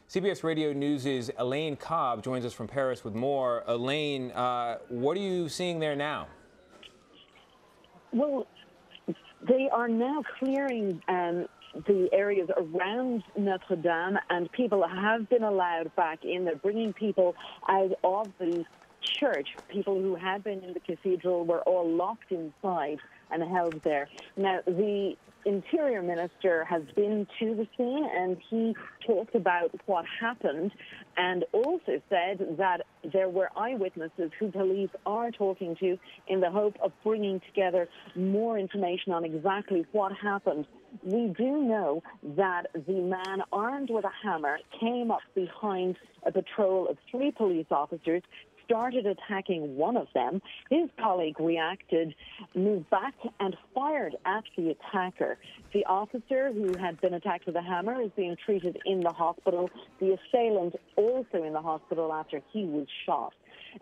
CBS Radio News' Elaine Cobbe joins us from Paris with more. Elaine, what are you seeing there now? Well, they are now clearing the areas around Notre Dame, and people have been allowed back in. They're bringing people out of the church. People who had been in the cathedral were all locked inside and held there. Now, the Interior Minister has been to the scene, and he talked about what happened and also said that there were eyewitnesses who police are talking to in the hope of bringing together more information on exactly what happened. We do know that the man armed with a hammer came up behind a patrol of 3 police officers, started attacking one of them. His colleague reacted, moved back and fired at the attacker. The officer who had been attacked with a hammer is being treated in the hospital. The assailant also in the hospital after he was shot.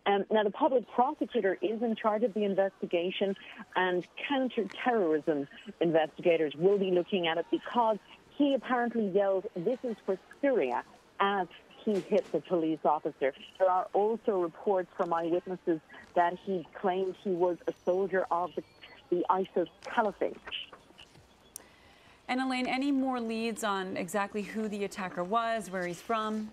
Now, the public prosecutor is in charge of the investigation, and counter-terrorism investigators will be looking at it because he apparently yelled, "This is for Syria," as he hit the police officer. There are also reports from eyewitnesses that he claimed he was a soldier of the ISIS caliphate. And Elaine, any more leads on exactly who the attacker was, where he's from?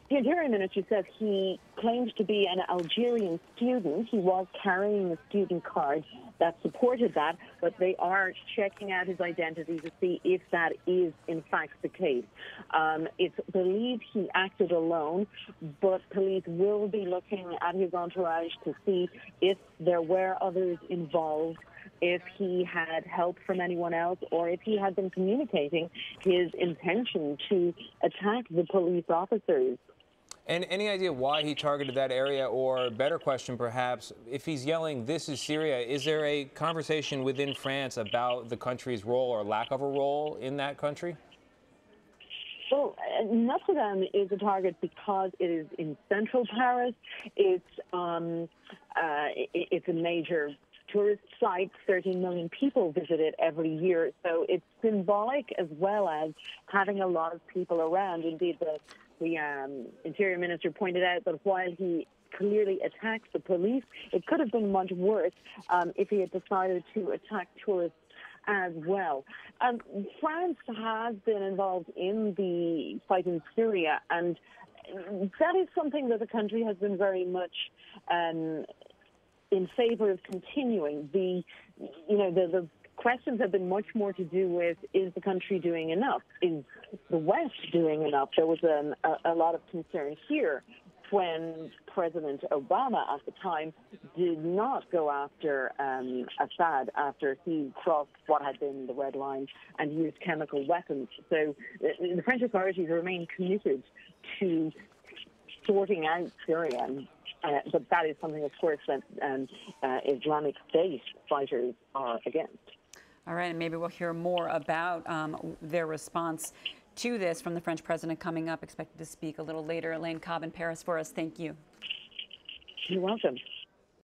The Interior Minister says he claimed to be an Algerian student. He was carrying a student card that supported that, but they are checking out his identity to see if that is in fact the case. It's believed he acted alone, but police will be looking at his entourage to see if there were others involved, if he had help from anyone else, or if he had been communicating his intention to attack the police officers. And any idea why he targeted that area, or better question perhaps, if he's yelling, "This is Syria," is there a conversation within France about the country's role or lack of a role in that country? Well, Notre Dame is a target because it is in central Paris. It's a major tourist site. 13 million people visit it every year. So it's symbolic as well as having a lot of people around. Indeed, the Interior Minister pointed out that while he clearly attacks the police, it could have been much worse if he had decided to attack tourists as well. France has been involved in the fight in Syria, and that is something that the country has been very much in favor of continuing. The questions have been much more to do with, is the country doing enough? Is the West doing enough? There was a lot of concern here when President Obama at the time did not go after Assad after he crossed what had been the red line and used chemical weapons. So the French authorities remain committed to sorting out Syria. But that is something, of course, that Islamic State fighters are against. All right, and maybe we'll hear more about their response to this from the French president coming up, expected to speak a little later. Elaine Cobbe in Paris for us. Thank you. You're welcome.